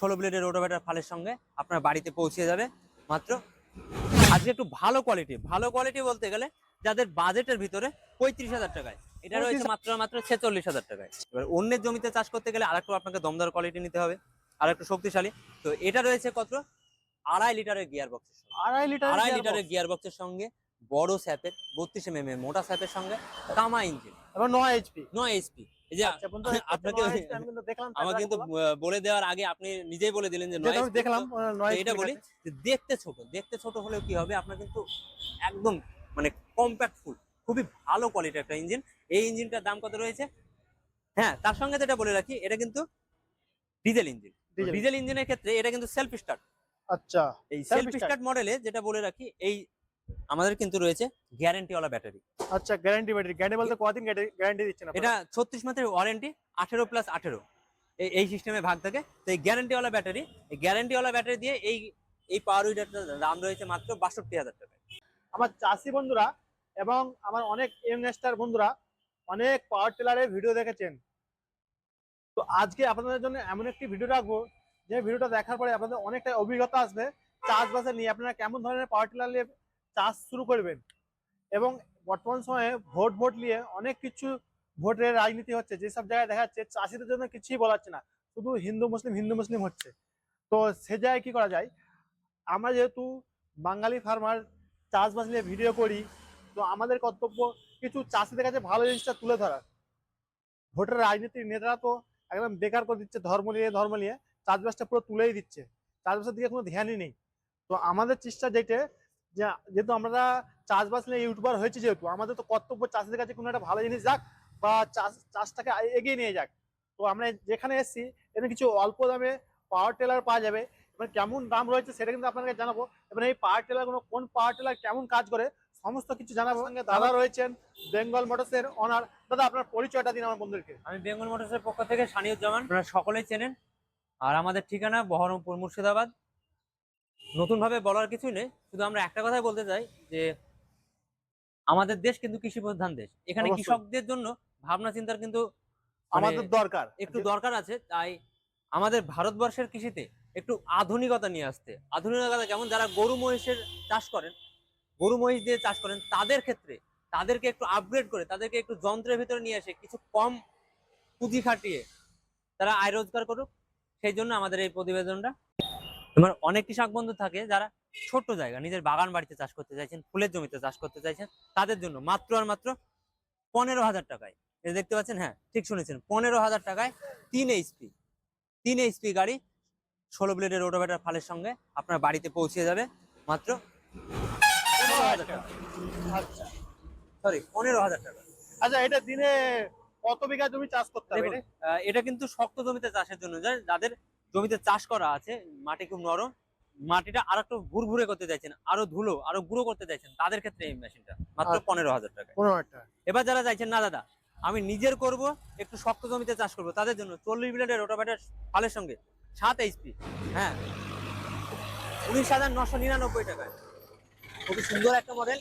16 ব্লেডের rotavator ফালের সঙ্গে আপনার বাড়িতে পৌঁছে যাবে মাত্র। আজকে একটু ভালো কোয়ালিটি বলতে গেলে যাদের বাজেটের ভিতরে 35,000 টাকায় এটা রয়েছে মাত্র 46,000 টাকায়। এবার অন্যের জমিতে চাষ করতে গেলে আরেকটু আপনাকে দমদার কোয়ালিটি নিতে হবে, আর একটু শক্তিশালী। তো এটা রয়েছে কত, 2.5 লিটারের গিয়ার বক্সের সঙ্গে, 2.5 লিটারের গিয়ার বক্সের সঙ্গে বড় স্যাপের 32 mm মোটা স্যাপের সঙ্গে কামা ইঞ্জিন এবং 9 এইচপি। এই যে আপনাকে আমাকে কিন্তু বলে দেওয়ার আগে আপনি নিজেই বলে দিলেন যে 9 এইচপি দেখলাম। এটা বলি যে দেখতে ছোট হলেও কি হবে, আপনার কিন্তু একদম মানে কম্প্যাক্ট ফুল, খুবই ভালো কোয়ালিটির একটা ইঞ্জিন। এই ইঞ্জিনটার দাম কত রয়েছে? হ্যাঁ, তার সঙ্গে যেটা বলে রাখি, এটা কিন্তু ডিজেল ইঞ্জিন। ডিজেল ইঞ্জিনের ক্ষেত্রে এটা কিন্তু সেলফ স্টার্ট। আচ্ছা, এই সেলফ স্টার্ট মডেলে যেটা বলে রাখি, এই আমাদের কিন্তু রয়েছে গ্যারান্টি ওয়ালা ব্যাটারি। আচ্ছা, গ্যারান্টি ব্যাটারি। গ্যারান্টি বলতে কতদিন গ্যারান্টি দিচ্ছেন আপনারা? এটা 36 মাসের ওয়ারেন্টি, 18+18 এই সিস্টেমে ভাগ থাকে। তো এই গ্যারান্টি ওয়ালা ব্যাটারি, এই গ্যারান্টি ওয়ালা ব্যাটারি দিয়ে এই পাওয়ার উইডারটার দাম রয়েছে মাত্র 62,000 টাকা। আমার চাষি বন্ধুরা এবং আমার অনেক ইনভেস্টর বন্ধুরা অনেক পাওয়ার টিলারের ভিডিও দেখেছেন। তো আজকে আপনাদের জন্য এমন একটি ভিডিও রাখবো যে ভিডিওটা দেখার পরে আপনাদের অনেকটা অভিজ্ঞতা আসবে চাষবাসে নিয়ে, আপনারা কেমন ধরনের পাওয়ার টিলার নিয়ে চাষ শুরু করবেন। এবং বর্তমান সময়ে ভোট নিয়ে অনেক কিছু ভোটের রাজনীতি হচ্ছে, যেসব জায়গায় দেখা যাচ্ছে চাষিদের জন্য কিছুই বলা হচ্ছে না, শুধু হিন্দু মুসলিম হচ্ছে। তো সে জায়গায় কি করা যায়? আমরা যেহেতু বাঙালি ফার্মার চাষবাস নিয়ে ভিডিও করি, তো আমাদের কর্তব্য কিছু চাষিদের কাছে ভালো জিনিসটা তুলে ধরা। ভোটের রাজনীতির নেতারা তো একদম বেকার করে দিচ্ছে, ধর্ম নিয়ে চাষবাসটা পুরো তুলেই দিচ্ছে, চাষবাসের দিকে কোনো ধ্যানই নেই। তো আমাদের চেষ্টা যেহেতু আমরা চাষবাস নিয়ে ইউটিউবার হয়েছে, যেহেতু আমাদের তো কর্তব্য চাষিদের কাছে কোনো একটা ভালো জিনিস যাক বা চাষটাকে এগিয়ে নিয়ে যাক। তো আমরা যেখানে এসেছি এখানে কিছু অল্প দামে পাওয়ার টিলার পাওয়া যাবে। এবার কেমন দাম রয়েছে সেটা কিন্তু আপনাকে জানাবো। এবার এই পাওয়ার টিলারগুলো, কোন পাওয়ার টিলার কেমন কাজ করে, সমস্ত কিছু জানাবো। দাদা রয়েছেন বেঙ্গল মোটরসের অনার। দাদা, আপনার পরিচয়টা দিন আমার বন্ধুদেরকে। আমি বেঙ্গল মোটরসের পক্ষ থেকে সানিউজ্জামান, আপনারা সকলেই চেনেন। আর আমাদের ঠিকানা বহরমপুর, মুর্শিদাবাদ। নতুন ভাবে বলার কিছুই নেই, শুধু আমরা একটা কথাই বলতে চাই যে আমাদের দেশ কিন্তু কৃষি প্রধান দেশ। এখানে কৃষকদের জন্য ভাবনা চিন্তার কিন্তু আমাদের একটু দরকার আছে। তাই আমাদের ভারতবর্ষের কৃষিতে একটু আধুনিকতা নিয়ে আসতে। আধুনিকতা যেমন যারা গরু মহিষের চাষ করেন, গরু মহিষ দিয়ে চাষ করেন, তাদের ক্ষেত্রে তাদেরকে একটু আপগ্রেড করে, তাদেরকে একটু যন্ত্রের ভিতরে নিয়ে এসে কিছু কম পুঁজি খাটিয়ে তারা আয় রোজগার করুক, সেই জন্য আমাদের এই প্রতিবেদনটা। তোমার অনেক কৃষক বন্ধু থাকে যারা ছোট্ট জায়গা, নিজের বাগান বাড়িতে চাষ করতে চাইছেন, ফুলের জমিতে চাষ করতে চাইছেন, তাদের জন্য মাত্র আর মাত্র 15,000 টাকায়, এই দেখতে পাচ্ছেন, হ্যাঁ ঠিক শুনেছেন, 15,000 টাকায় 3 এইচপি গাড়ি 16 ব্লেডের রোটাভেটর ফালের সঙ্গে আপনার বাড়িতে পৌঁছে যাবে মাত্র 15,000 টাকা। আচ্ছা, সরি, 15,000 টাকা। আচ্ছা, এটা দিনে কত বিঘা জমি চাষ করতে হবে? এটা কিন্তু শক্ত জমিতে চাষের জন্য, যাদের জমিতে চাষ করা আছে, মাটি খুব নরম, মাটিটা আর একটু ভুরভুরে করতে চাইছেন, আরো ধুলো আরো গুঁড়ো করতে চাইছেন, তাদের ক্ষেত্রে এই মেশিনটা মাত্র 15,000 টাকা। 15,000 টাকা। এবার যারা চাইছেন না দাদা আমি নিজের করব, একটু শক্ত জমিতে চাষ করব, তাদের জন্য 40 ব্লেডের রোটাভেটর ফালের সঙ্গে 7 এইচপি, হ্যাঁ 19,999 টাকায়, খুবই সুন্দর একটা মডেল,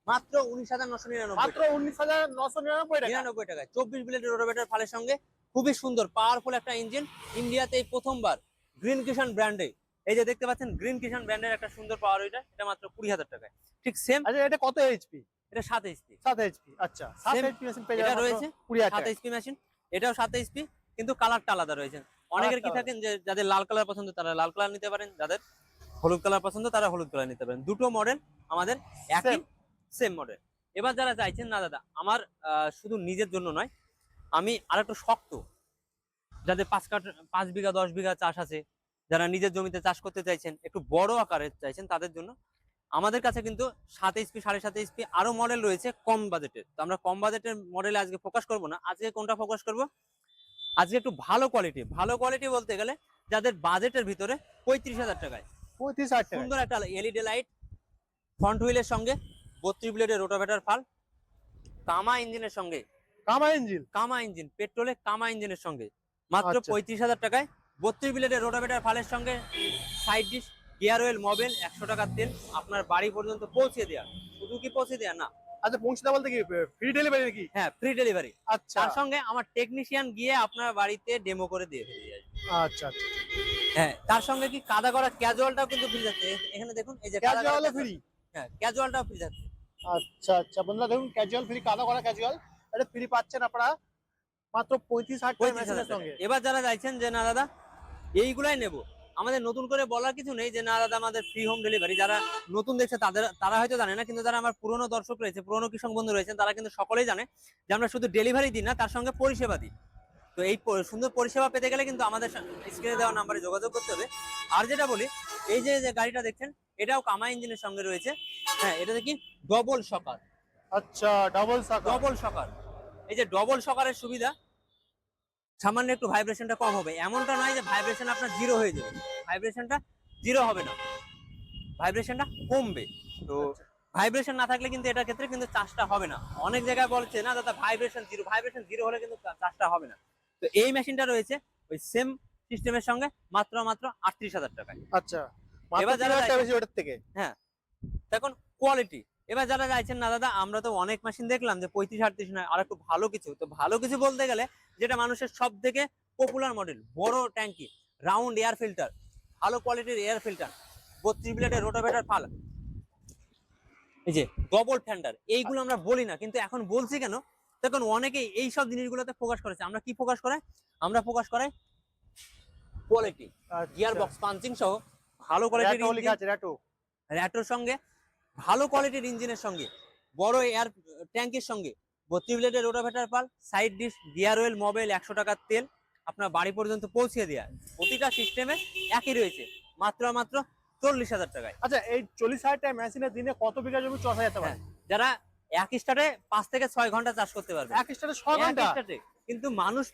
মাত্র 19,999 টাকায় 24 ব্লেডের রোটাভেটর ফালের সঙ্গে খুবই সুন্দর পাওয়ারফুল একটা ইঞ্জিন। ইন্ডিয়াতে এই প্রথমবার গ্রিন কিষান ব্র্যান্ডে, এই যে দেখতে পাচ্ছেন গ্রিন কিষান ব্র্যান্ডের একটা সুন্দর পাওয়ার উইডার, এটা মাত্র 20,000 টাকায়। ঠিক সেম। আচ্ছা, এটা কত এইচপি? এটা 7 এইচপি। 7 এইচপি। আচ্ছা, 7 এইচপি মেশিন পেয়ে যাবেন, এটা রয়েছে 7 এইচপি মেশিন, এটাও 7 এইচপি, কিন্তু কালারটা আলাদা রয়েছে। অনেকের কি থাকেন যে যাদের লাল কালার পছন্দ তারা লাল কালার নিতে পারেন, যাদের হলুদ কালার পছন্দ তারা হলুদ কালার নিতে পারেন। দুটো মডেল আমাদের একই, সেম মডেল। এবার যারা চাইছেন না দাদা আমার শুধু নিজের জন্য নয়, আমি আরেকটু শক্ত, যাদের 5 বিঘা 10 বিঘা চাষ আছে, যারা নিজের জমিতে চাষ করতে চাইছেন, একটু বড় আকারে চাইছেন, তাদের জন্য আমাদের কাছে কিন্তু 7 এইচপি 7.5 এইচপি আরো মডেল রয়েছে কম বাজেটের। তো আমরা কম বাজেটের মডেলে আজকে ফোকাস করব না। আজকে কোনটা ফোকাস করব? আজকে একটু ভালো কোয়ালিটি বলতে গেলে যাদের বাজেটের ভিতরে 35,000 টাকায় 35,000 টাকা সুন্দর একটা এলইডি লাইট, ফ্রন্ট হুইলের সঙ্গে 32 ব্লেডের রোটাভেটর ফাল, কামা ইঞ্জিনের সঙ্গে, কামা ইঞ্জিন পেট্রোলে কামা ইঞ্জিনের সঙ্গে মাত্র 35,000 টাকায় 32 ব্লেডের রোটাভেটর ফালের সঙ্গে side dish, gear oil, Mobil, 100 টাকার তেল আপনার বাড়ি পর্যন্ত পৌঁছে দেওয়া। শুধু কি পৌঁছে দেওয়া না, আচ্ছা পৌঁছে দেওয়া বলতে কি ফ্রি ডেলিভারি নাকি? হ্যাঁ, ফ্রি ডেলিভারি। আচ্ছা তার সঙ্গে আমার টেকনিশিয়ান গিয়ে আপনার বাড়িতে ডেমো করে দিয়ে ফেলে যায়। আচ্ছা আচ্ছা হ্যাঁ, তার সঙ্গে কি কাদা করা ক্যাজুয়ালটাও কিন্তু ফ্রি যাচ্ছে। এখানে দেখুন এই যে কাদা করা ক্যাজুয়ালও casual। ফ্রি? হ্যাঁ, ক্যাজুয়ালটাও ফ্রি যাচ্ছে। আচ্ছা আচ্ছা বন্ধুরা দেখুন ক্যাজুয়াল ফ্রি, কাদা করা ক্যাজুয়াল এটা ফ্রি পাচ্ছেন আপনারা মাত্র 35,000 টাকা 35,000 মেশিনের টাকা। সঙ্গে। এবার যারা চাইছেন যে না দাদা এইগুলাই নেব, আমাদের নতুন করে বলার কিছু নেই যে না দাদা আমাদের ফ্রি হোম ডেলিভারি। যারা নতুন দেখছে তারা হয়তো জানে না, কিন্তু যারা আমার পুরনো দর্শক রয়েছে, পুরনো কৃষক বন্ধু রয়েছেন, তারা কিন্তু সকলেই জানে যে আমরা শুধু ডেলিভারি দিই না, তার সঙ্গে পরিষেবা দিই। তো এই সুন্দর পরিষেবা পেতে গেলে কিন্তু আমাদের স্ক্রিনে দেওয়া নাম্বারে যোগাযোগ করতে হবে। আর যেটা বলি, এই যে যে গাড়িটা দেখছেন এটাও কামা ইঞ্জিনের সঙ্গে রয়েছে। হ্যাঁ, এটা দেখি ডবল শকার। আচ্ছা ডাবল সাকা। ডবল শকার, এই যে ডবল শকারের সুবিধা, সামান্য একটু ভাইব্রেশনটা কম হবে, এমনটা নয় যে ভাইব্রেশন আপনার জিরো হয়ে যাবে। ভাইব্রেশনটা জিরো হবে না, ভাইব্রেশনটা কমবে। তো ভাইব্রেশন না থাকলে কিন্তু এটার ক্ষেত্রে কিন্তু চার্জটা হবে না। অনেক জায়গায় বলছে না দাদা ভাইব্রেশন জিরো হলে কিন্তু চার্জটা হবে না। তো এই মেশিনটা রয়েছে ওই সেম সিস্টেমের সঙ্গে মাত্র 38,000 টাকায়। আচ্ছা এবার যারা বেশি ওটার থেকে। হ্যাঁ, দেখুন কোয়ালিটি। এবার যারা চাইছেন না দাদা আমরা তো অনেক মেশিন দেখলাম যে 35-38 নয়, আর একটু ভালো কিছু। তো ভালো কিছু বলতে গেলে যেটা মানুষের সব থেকে পপুলার মডেল, বড় ট্যাঙ্কি, রাউন্ড এয়ার ফিল্টার, ভালো কোয়ালিটির এয়ার ফিল্টার, 32 ব্লেডের রোটাভেটার ফাল, এই যে ডবল ফ্যান্ডার, এইগুলো আমরা বলি না, কিন্তু এখন বলছি কেন? দেখুন অনেকেই এই সব জিনিসগুলোতে ফোকাস করেছে। আমরা কি ফোকাস করাই? আমরা ফোকাস করাই কোয়ালিটি, গিয়ার বক্স পাঞ্চিং সহ ভালো কোয়ালিটির র্যাটো লেখা আছে র্যাটো। র্যাটোর সঙ্গে, ভালো কোয়ালিটির ইঞ্জিনের সঙ্গে, বড় এয়ার ট্যাঙ্কের সঙ্গে, 32 ব্লেডের রোটাভেটার পাল, side dish, gear oil, mobile, 100 টাকার তেল আপনার বাড়ি পর্যন্ত পৌঁছে দেওয়া। প্রতিটা সিস্টেমে একই রয়েছে মাত্র 40,000 টাকায়। আচ্ছা এই 40,000 টাকা মেশিনের দিনে কত বিঘা জমি চাষ হয়ে যেতে পারে? যারা এক স্টার্টে 5 থেকে 6 ঘন্টা চাষ করতে পারবে। এক স্টারে 6 ঘন্টা? এক স্টার্টে। কিন্তু মানুষ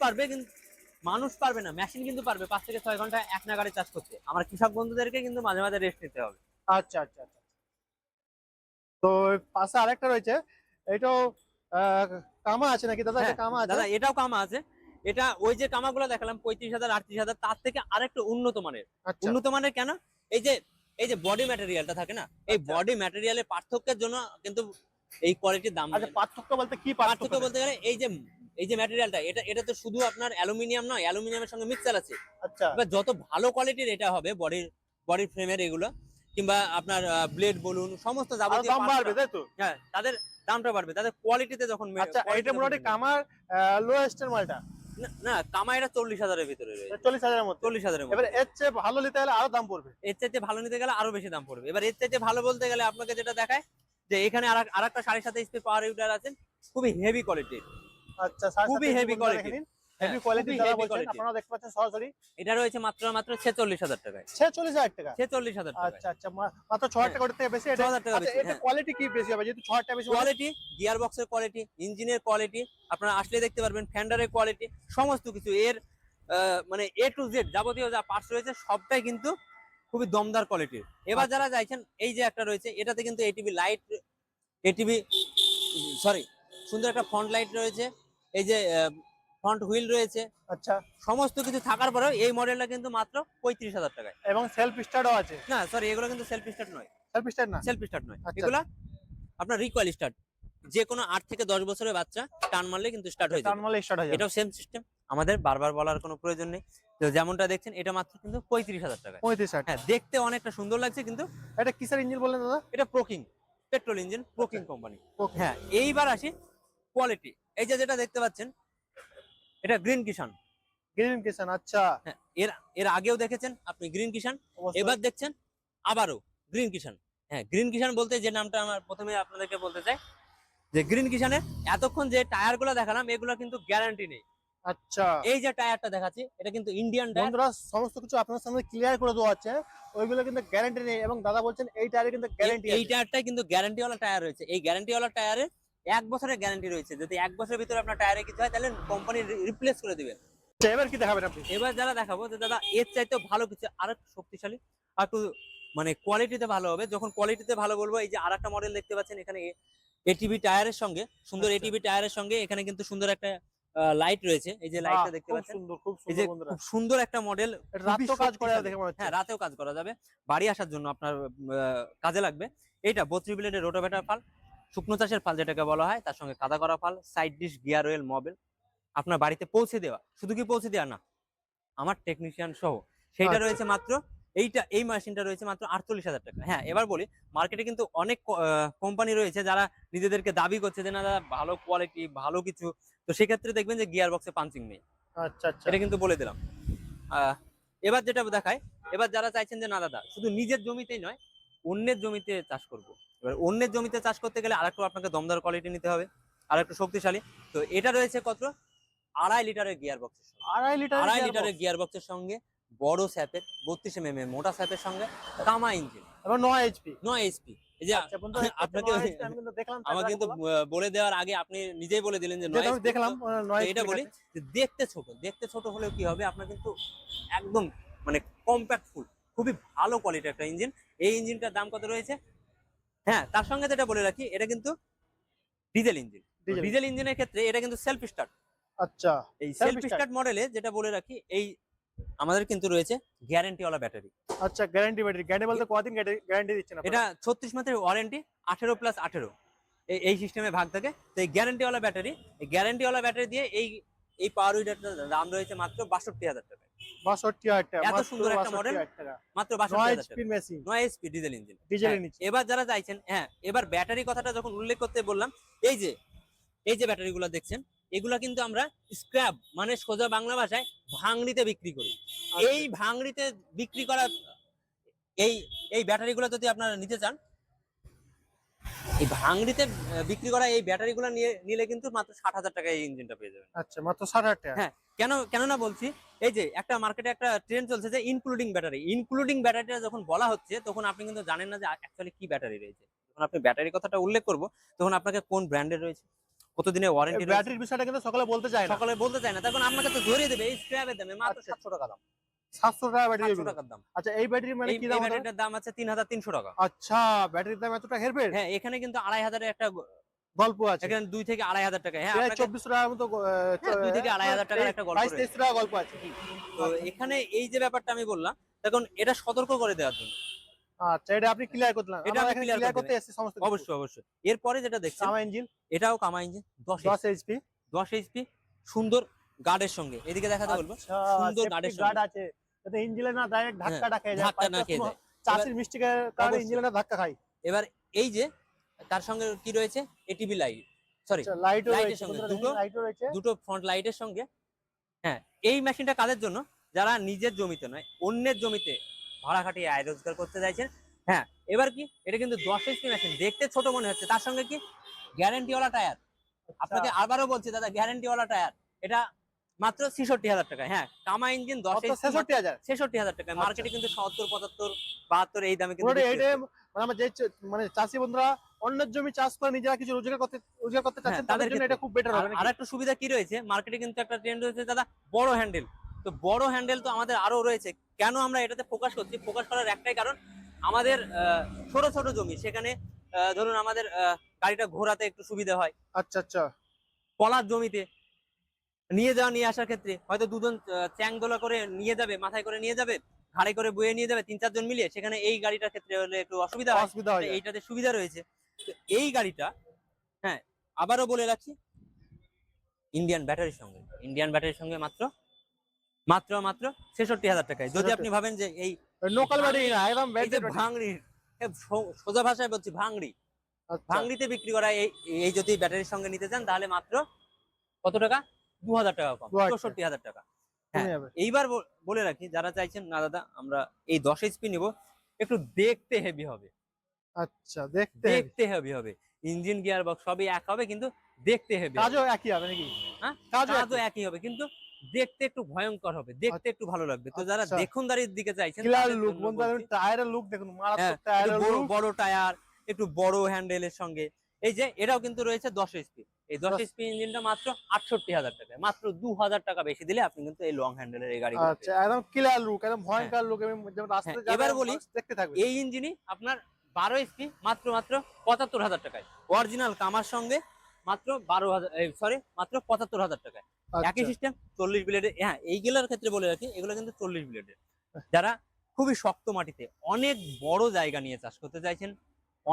পারবে না, মেশিন কিন্তু পারবে 5 থেকে 6 ঘন্টা এক নাগাড়ে চাষ করতে। আমার কৃষক বন্ধুদেরকে কিন্তু মাঝে মাঝে রেস্ট নিতে হবে। আচ্ছা আচ্ছা আচ্ছা। তো পাশে আরেকটা রয়েছে, এটাও কামা আছে নাকি দাদা? এটা কামা আছে? দাদা এটাও কামা আছে। এটা ওই যে কামাগুলো দেখালাম 35,000 38,000, তার থেকে আরেকটু উন্নত মানের। আচ্ছা উন্নত মানের কেন? এই যে বডি ম্যাটেরিয়ালটা থাকে না, এই বডি ম্যাটেরিয়ালের পার্থক্যের জন্য কিন্তু এই কোয়ালিটির দাম। আচ্ছা পার্থক্য বলতে কি পার্থক্য বলতে গেলে এই যে ম্যাটেরিয়ালটা, এটা তো শুধু আপনার অ্যালুমিনিয়াম নয়, অ্যালুমিনিয়ামের সঙ্গে মিক্সচার আছে। আচ্ছা এবার যত ভালো কোয়ালিটির এটা হবে, বডির ফ্রেমের এগুলো, কিংবা আপনার ব্লেড বলুন, সমস্ত আরো যাবতীয় দাম বাড়বে তাই তো? হ্যাঁ, তাদের দামটা বাড়বে, তাদের কোয়ালিটিতে যখন আচ্ছা quality এটা যখন মোটামুটি মিলবে। কামার লোয়েস্টের মালটা না কামা এটা 40,000 এর ভিতরে রয়েছে। 40,000 এর মধ্যে। 40,000 এর মধ্যে। এবারে এর চেয়ে ভালো নিতে হলে আরো দাম পড়বে। এর চাইতে ভালো নিতে গেলে আরো বেশি দাম পড়বে। এবার এর চাইতে ভালো বলতে গেলে আপনাকে যেটা দেখায় যে এখানে আরেকটা 7.5 এইচপি পাওয়ার উইডার আছে, খুবই হেভি কোয়ালিটির। আচ্ছা খুবই heavy quality। হেভি কোয়ালিটি খুবই যারা heavy বলছেন quality। আপনারা দেখতে পাচ্ছেন সরাসরি। এটা রয়েছে মাত্র 46,000 টাকায়। 46,000 টাকা? 46,000 টাকায়। আচ্ছা আচ্ছা মাত্র 6,000 টাকা ওটার থেকে বেশি এটা? 6,000 টাকা আচ্ছা বেশি, এটা হ্যাঁ। কোয়ালিটি কি বেশি হবে যেহেতু 6,000 টাকা বেশি? কোয়ালিটি, গিয়ার বক্সের কোয়ালিটি, ইঞ্জিনের কোয়ালিটি, আপনারা আসলে দেখতে পারবেন, ফ্যান্ডারের কোয়ালিটি, সমস্ত কিছু এর মানে এ টু জেড যাবতীয় যা পার্টস রয়েছে সবটাই কিন্তু খুবই দমদার কোয়ালিটির। এবার যারা চাইছেন, এই যে একটা রয়েছে এটাতে কিন্তু এটিভি সরি সুন্দর একটা ফ্রন্ট লাইট রয়েছে, এই যে ফ্রন্ট হুইল রয়েছে, আচ্ছা সমস্ত কিছু থাকার পরেও এই মডেলটা কিন্তু মাত্র 35,000 টাকায়। এবং সেলফ স্টার্টও আছে? না সরি, এগুলো কিন্তু সেলফ স্টার্ট নয়। সেলফ স্টার্ট না? সেলফ স্টার্ট নয়, আচ্ছা। এগুলা আপনার রিকয়েল স্টার্ট। যে কোনো 8 থেকে 10 বছরের বাচ্চা টান মারলে কিন্তু স্টার্ট হয়ে টার্ন যাবে। মারলে স্টার্ট হয়ে যাবে? এটাও সেম সিস্টেম, আমাদের বারবার বলার কোনো প্রয়োজন নেই। তো যেমনটা দেখছেন এটা মাত্র কিন্তু 35,000 টাকায়। 35,000 হ্যাঁ, দেখতে অনেকটা সুন্দর লাগছে, কিন্তু এটা কিসের ইঞ্জিন বললেন দাদা? এটা প্রোকিং পেট্রোল ইঞ্জিন, প্রোকিং কোম্পানি। Okay. হ্যাঁ, এইবার আসি কোয়ালিটি। এই যে যেটা দেখতে পাচ্ছেন এটা গ্রিন কিষান। গ্রিন কিষান, আচ্ছা। হ্যাঁ, এর আগেও দেখেছেন আপনি গ্রিন কিষান, অবশ্যই। এবার দেখছেন আবারও গ্রিন কিষান। হ্যাঁ, গ্রিন কিষান বলতে যে নামটা আমার প্রথমে আপনাদেরকে বলতে চাই যে গ্রিন কিষানের এতক্ষণ যে টায়ার গুলো দেখালাম এগুলো কিন্তু গ্যারান্টি নেই। আচ্ছা এই যে টায়ারটা দেখাচ্ছি এটা কিন্তু ইন্ডিয়ান টায়ার। বন্ধুরা সমস্ত কিছু আপনার সামনে ক্লিয়ার করে দেওয়া আছে, ওইগুলো কিন্তু গ্যারান্টি নেই এবং দাদা বলছেন এই টায়ারে কিন্তু গ্যারান্টি এই আছে। টায়ারটাই কিন্তু গ্যারান্টি ওয়ালা টায়ার রয়েছে। এই গ্যারান্টি ওয়ালা টায়ারে 1 বছরের গ্যারান্টি রয়েছে। যদি 1 বছরের ভিতরে আপনার টায়ারে কিছু হয় তাহলে কোম্পানি রিপ্লেস করে দিবে। আচ্ছা, এবার কি দেখাবেন আপনি? এবার যারা দেখাবো যে দাদা এর চাইতেও ভালো কিছু, আর একটু শক্তিশালী, আর একটু মানে কোয়ালিটিতে ভালো হবে। যখন কোয়ালিটিতে ভালো বলবো, এই যে আরেকটা মডেল দেখতে পাচ্ছেন এখানে এটিভি টায়ারের সঙ্গে, সুন্দর আচ্ছা। এটিভি টায়ারের সঙ্গে এখানে কিন্তু সুন্দর একটা লাইট রয়েছে। এই যে লাইটটা দেখতে খুব পাচ্ছেন, সুন্দর, খুব এই যে সুন্দর বন্ধুরা। খুব সুন্দর একটা মডেল। এটা রাতেও কাজ করে দেখে মনে হচ্ছে। হ্যাঁ, রাতেও কাজ করা যাবে, বাড়ি আসার জন্য আপনার কাজে লাগবে। এইটা 32 ব্লেডের রোটাভেটার ফাল, শুকনো চাষের ফাল যেটাকে বলা হয়, তার সঙ্গে কাদা করা ফাল, side dish, gear well, Mobil আপনার বাড়িতে পৌঁছে দেওয়া। শুধু কি পৌঁছে দেওয়া না, আমার টেকনিশিয়ান সহ সেইটা আচ্ছা। রয়েছে মাত্র এই মেশিনটা রয়েছে মাত্র 48,000 টাকা। হ্যাঁ, এবার বলি মার্কেটে কিন্তু অনেক কোম্পানি রয়েছে যারা নিজেদেরকে দাবি করছে যে না দাদা ভালো কোয়ালিটি ভালো কিছু, তো সেক্ষেত্রে দেখবেন যে গিয়ার বক্সে পাঞ্চিং নেই। আচ্ছা আচ্ছা। এটা কিন্তু বলে দিলাম। এবার যেটা দেখায়, এবার যারা চাইছেন যে না দাদা শুধু নিজের জমিতেই নয় অন্যের জমিতে চাষ করব, এবার অন্যের জমিতে চাষ করতে গেলে আরেকটু আপনাকে দমদার কোয়ালিটি নিতে হবে, আর একটু শক্তিশালী। তো এটা রয়েছে কত, 2.5 লিটারের গিয়ার বক্সের সঙ্গে, 2.5 লিটারের গিয়ার বক্সের সঙ্গে বড় স্যাপের 32 mm মোটা স্যাপের সঙ্গে কামা ইঞ্জিন এবং 9 এইচপি। 9 এইচপি। এই যে আচ্ছা বন্ধুরা, আপনাকে আমি কিন্তু দেখলাম, আমাকে কিন্তু বলে দেওয়ার আগে আপনি নিজেই বলে দিলেন যে 9 আমি এইচপি। দেখলাম 9 এটা বলি যে দেখতে ছোট হলেও কি হবে, আপনার কিন্তু একদম মানে কম্প্যাক্ট ফুল, খুবই ভালো কোয়ালিটির একটা ইঞ্জিন। এই ইঞ্জিনটার দাম কত রয়েছে? হ্যাঁ, তার সঙ্গে যেটা বলে রাখি, এটা কিন্তু ডিজেল ইঞ্জিন। ডিজেল ইঞ্জিনের ক্ষেত্রে এটা কিন্তু সেলফ স্টার্ট। আচ্ছা, এই সেলফ স্টার্ট মডেলে যেটা বলে রাখি, এই আমাদের কিন্তু রয়েছে গ্যারান্টিওয়ালা ব্যাটারি। আচ্ছা, গ্যারান্টি ব্যাটারি। গ্যারান্টি বলতে কতদিন গ্যারান্টি দিচ্ছেন আপনারা? এটা 36 মাসের ওয়ারেন্টি, 18+18 এই সিস্টেমে ভাগ থাকে। তো এই গ্যারান্টিওয়ালা ব্যাটারি, এই গ্যারান্টিওয়ালা ব্যাটারি দিয়ে এই পাওয়ার উইডারটার দাম রয়েছে মাত্র 62,000 টাকা। 62,000 টাকা। এত সুন্দর একটা মডেল, মাত্র 62,000 টাকা। 9 এইচপি ডিজেল ইঞ্জিন। এবার যারা চাইছেন, হ্যাঁ এবার ব্যাটারি কথাটা যখন উল্লেখ করতে বললাম, এই যে ব্যাটারিগুলো দেখছেন, এগুলা কিন্তু আমরা স্ক্র্যাপ মানে সোজা বাংলা ভাষায় ভাঙড়িতে বিক্রি করি। এই ভাঙড়িতে বিক্রি করা এই এই ব্যাটারিগুলো যদি আপনারা নিতে চান, এই ভাঙড়িতে বিক্রি করা এই ব্যাটারিগুলো নিলে কিন্তু মাত্র 60,000 টাকায় এই ইঞ্জিনটা পেয়ে যাবেন। আচ্ছা, মাত্র 60,000 টাকা। হ্যাঁ, কেন না বলছি, এই যে একটা মার্কেটে একটা ট্রেন্ড চলছে যে ইনক্লুডিং ব্যাটারিটা যখন বলা হচ্ছে, তখন আপনি কিন্তু জানেন না যে অ্যাকচুয়ালি কি ব্যাটারি রয়েছে। যখন আপনি ব্যাটারি কথাটা উল্লেখ করব, তখন আপনাকে কোন ব্র্যান্ডের রয়েছে, কতদিনের ওয়ারেন্টি রয়েছে, ব্যাটারির বিষয়টা কিন্তু সকলে বলতে চায় না। সকলে বলতে চায় না, তখন আপনাকে তো ধরিয়ে দেবে এই স্ক্র্যাপের দামে মাত্র 700 টাকা দাম। 700 টাকা ব্যাটারি। 700 টাকার দাম। আচ্ছা, এই ব্যাটারি মানে কি দাম? ব্যাটারিটার দাম আছে 3,300 টাকা। আচ্ছা, ব্যাটারির দাম এতটা হেরফের? হ্যাঁ, এখানে কিন্তু 2,500 এর একটা গল্প আছে। এখানে 2 থেকে 2,500 টাকা। হ্যাঁ, প্রায় আপনাকে 2400 টাকার মতো 2 থেকে 2,500 টাকার একটা গল্প 22-23 রয়েছে। টাকা গল্প আছে। তো এখানে এই যে ব্যাপারটা আমি বললাম, তখন এটা সতর্ক করে দেওয়ার জন্য। আচ্ছা, এটা আপনি ক্লিয়ার করলেন। এটা আমরা আমি এখানে ক্লিয়ার ক্লিয়ার করতে করতে এসেছি সমস্ত কিছু। অবশ্যই। এরপরে যেটা দেখছেন, কামা ইঞ্জিন, এটাও কামা ইঞ্জিন, 10 এইচপি, 10 এইচপি, সুন্দর গার্ডের সঙ্গে। এদিকে দেখাতে বলবো, আচ্ছা, সুন্দর গার্ডের সেফটি গার্ড সঙ্গে। আছে, যাতে ইঞ্জিনে না ডাইরেক্ট ধাক্কাটা খেয়ে যায়। ধাক্কা না খেয়ে যায়। চাষির মিস্টেকের কারণে অবশ্যই। ইঞ্জিনে ধাক্কা খায়। এবার এই যে তার সঙ্গে কি রয়েছে, এটিভি লাইট, সরি আচ্ছা, লাইটও লাইটের রয়েছে, সঙ্গে লাইটও রয়েছে। দুটো ফ্রন্ট লাইটের সঙ্গে। হ্যাঁ, এই মেশিনটা কাদের জন্য? যারা নিজের জমিতে নয় অন্যের জমিতে ভাড়া খাটিয়ে আয় রোজগার করতে চাইছেন। হ্যাঁ, এবার কি, এটা কিন্তু 10 এইচপি মেশিন, দেখতে ছোট মনে হচ্ছে, তার সঙ্গে কি গ্যারান্টিওয়ালা টায়ার। আপনাকে আবারও বলছি দাদা, গ্যারান্টিওয়ালা টায়ার। এটা মাত্র 66,000 টাকা। হ্যাঁ, কামা ইঞ্জিন 10 এইচপি 66,000। 66,000 টাকা। মার্কেটে কিন্তু 70, 75, 72 এই দামে কিন্তু পুরোটা বিক্রি এইটাই, হচ্ছে। মানে আমরা যে মানে চাষি বন্ধুরা অন্যের জমি চাষ করে নিজেরা কিছু রোজগার করতে চাচ্ছেন, হ্যাঁ, তাদের জন্য এটা খুব বেটার হবে। আর একটা সুবিধা কি রয়েছে, মার্কেটে কিন্তু একটা ট্রেন্ড রয়েছে দাদা বড় হ্যান্ডেল। তো বড় হ্যান্ডেল তো আমাদের আরো রয়েছে। কেন আমরা এটাতে ফোকাস করছি? ফোকাস করার একটাই কারণ, আমাদের ছোট জমি, সেখানে ধরুন আমাদের গাড়িটা ঘোরাতে একটু সুবিধা হয়। আচ্ছা আচ্ছা। পলার জমিতে নিয়ে আসার ক্ষেত্রে হয়তো দুজন চ্যাং দোলা করে নিয়ে যাবে, মাথায় করে নিয়ে যাবে, ঘাড়ে করে বয়ে নিয়ে যাবে 3-4 জন মিলিয়ে, সেখানে এই গাড়িটার ক্ষেত্রে হলে একটু অসুবিধা হয়। এইটাতে সুবিধা রয়েছে। তো এই গাড়িটা, হ্যাঁ আবারও বলে রাখি, ইন্ডিয়ান ব্যাটারির সঙ্গে মাত্র 66,000 টাকায়। যদি আপনি ভাবেন যে এই লোকাল ব্যাটারি না, একদম ভাঙড়ি, সোজা ভাষায় বলছি ভাঙড়িতে বিক্রি করা এই যদি ব্যাটারির সঙ্গে নিতে চান, তাহলে মাত্র কত টাকা? 2,000 টাকা কম, 64,000 টাকা। হ্যাঁ, এইবার বলে রাখি, যারা চাইছেন না দাদা আমরা এই 10 এইচপি নিব, একটু দেখতে হেভি হবে। আচ্ছা, দেখতে হেভি হবে, ইঞ্জিন গিয়ার বক্স সবই এক হবে, কিন্তু দেখতে হেভি, কাজও একই হবে নাকি? হ্যাঁ, কাজও একই হবে, কিন্তু দেখতে একটু ভয়ঙ্কর হবে, দেখতে একটু ভালো লাগবে। তো যারা দেখুনদারির দিকে চাইছেন, ক্লিয়ার লুক, বন্ধুরা টায়ারের লুক দেখুন, মারাত্মক টায়ারের লুক, বড় টায়ার, একটু বড় হ্যান্ডেলের সঙ্গে। এই যে এটাও কিন্তু রয়েছে 10 এইচপি। এই 10 এইচপি ইঞ্জিনটা মাত্র 68,000 টাকায়, মাত্র 2,000 টাকা বেশি দিলে আপনি কিন্তু এই লং হ্যান্ডেলের এই গাড়ি। আচ্ছা, একদম ক্লিয়ার লুক, একদম ভয়ঙ্কর লুক, এবং যেমন রাস্তায় যাবে এবার বলি, দেখতে থাকবে। এই ইঞ্জিনই আপনার 12 এইচপি মাত্র 75,000 টাকায়, অরিজিনাল কামার সঙ্গে মাত্র 75,000 টাকায়। একই সিস্টেম, 40 ব্লেডের। হ্যাঁ, এইগুলোর ক্ষেত্রে বলে রাখি, এগুলো কিন্তু 40 ব্লেডের। যারা খুবই শক্ত মাটিতে অনেক বড় জায়গা নিয়ে চাষ করতে চাইছেন,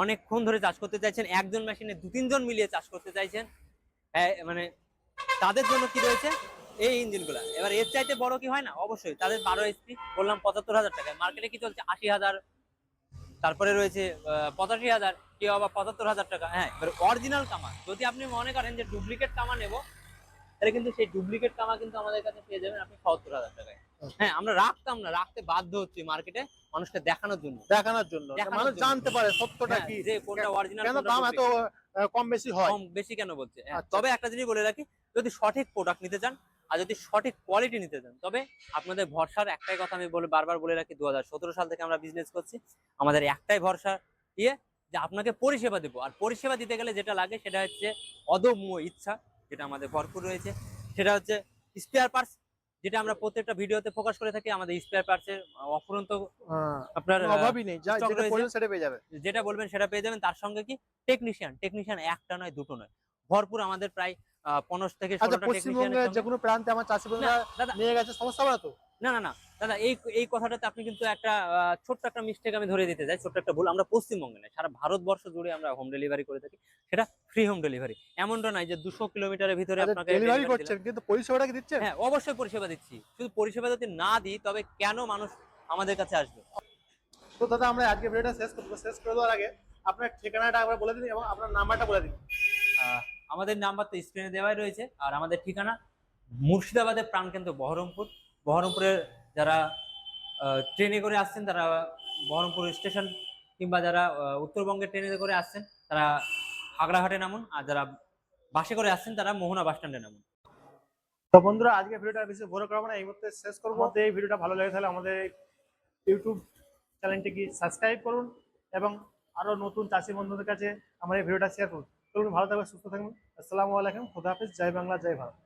অনেকক্ষণ ধরে চাষ করতে চাইছেন, একজন মেশিনে 2-3 জন মিলিয়ে চাষ করতে চাইছেন, মানে তাদের জন্য কি রয়েছে এই ইঞ্জিনগুলা। এবার এর চাইতে বড় কি হয় না? অবশ্যই। তাদের 12 HP বললাম 75,000 টাকায়, মার্কেটে কি চলছে 80,000, তারপরে রয়েছে 85,000, কেউ আবার 75,000 টাকা। হ্যাঁ, এবার অরিজিনাল কামা যদি আপনি মনে করেন যে ডুপ্লিকেট কামা নেব, তাহলে কিন্তু সেই ডুপ্লিকেট কামা কিন্তু আমাদের কাছে পেয়ে যাবেন আপনি 70,000 টাকায়। হ্যাঁ, আমরা রাখতাম না, রাখতে বাধ্য হচ্ছি মার্কেটে মানুষকে দেখানোর জন্য। দেখানোর জন্য মানুষ জানতে পারে সত্যটা হ্যাঁ, কি, যে কোনটা অরিজিনাল কেন কোনটা দাম এত ডুপ্লিকেট কম বেশি হয়। কম বেশি কেন বলছে। হ্যাঁ, আচ্ছা। তবে একটা জিনিস বলে রাখি, যদি সঠিক প্রোডাক্ট নিতে চান আর যদি সঠিক কোয়ালিটি নিতে চান, তবে আপনাদের ভরসার একটাই কথা আমি বারবার বলে রাখি, 2017 সাল থেকে আমরা বিজনেস করছি, আমাদের একটাই ভরসা ইয়ে যে আপনাকে পরিষেবা দেবো। আর পরিষেবা দিতে গেলে যেটা লাগে সেটা হচ্ছে অদম্য ইচ্ছা, যেটা আমাদের ভরপুর রয়েছে। সেটা হচ্ছে স্পেয়ার পার্টস, যেটা আমরা প্রত্যেকটা ভিডিওতে ফোকাস করে থাকি। আমাদের স্পেয়ার পার্টসের অফুরন্ত আপনার কোনো অভাবই নেই, stock যেটা রয়েছে। প্রয়োজন সেটা পেয়ে যাবে। যেটা বলবেন সেটা পেয়ে যাবেন। তার সঙ্গে কি টেকনিশিয়ান একটা নয়, দুটো নয়, ভরপুর। আমাদের প্রায় 15 থেকে আচ্ছা, 16টা টেকনিশিয়ানের পশ্চিমবঙ্গের যে সঙ্গে। কোনো প্রান্তে আমার চাষি না বন্ধুরা দাদা, নিয়ে গেছে, সমস্যা হবে না তো? না দাদা, এই কথাটাতে আপনি কিন্তু একটা ছোট্ট একটা মিস্টেক আমি ধরে দিতে চাই, ছোট্ট একটা ভুল। আমরা পশ্চিমবঙ্গে নয়, সারা ভারতবর্ষ জুড়ে আমরা হোম ডেলিভারি করে থাকি। সেটা ফ্রি হোম ডেলিভারি। এমনটা নয় যে 200 কিলোমিটারের ভিতরে আচ্ছা, আপনাকে ডেলিভারি ডেলিভারি দিলাম। করছেন কিন্তু পরিষেবাটা কি দিচ্ছেন? হ্যাঁ, অবশ্যই পরিষেবা দিচ্ছি। শুধু পরিষেবা যদি না দিই তবে কেন মানুষ আমাদের কাছে আসবে? তো দাদা, আমরা আজকে ভিডিওটা শেষ করবো। শেষ করে দেওয়ার আগে আপনার ঠিকানাটা একবার বলে দিন এবং আপনার নাম্বারটা বলে দিন। আহ, আমাদের নাম্বার তো স্ক্রিনে দেওয়াই রয়েছে, আর আমাদের ঠিকানা মুর্শিদাবাদের প্রাণকেন্দ্র বহরমপুর। বহরমপুরের যারা ট্রেনে করে আসছেন তারা বহরমপুর স্টেশন, কিংবা যারা উত্তরবঙ্গের ট্রেনে করে আসছেন তারা খাগড়াঘাটে নামুন, আর যারা বাসে করে আসছেন তারা মোহনা বাস স্ট্যান্ডে নামুন। তো বন্ধুরা, আজকে ভিডিওটা বেশি বড় করবো না, এই মুহূর্তে শেষ করবো। আমাদের এই ভিডিওটা ভালো লাগে তাহলে আমাদের ইউটিউব চ্যানেলটিকে সাবস্ক্রাইব করুন এবং আরো নতুন চাষি বন্ধুদের কাছে আমার এই ভিডিওটা শেয়ার করুন। চলুন, ভালো থাকবেন, সুস্থ থাকবেন। আসসালামু আলাইকুম, খোদা হাফেজ, জয় বাংলা, জয় ভারত।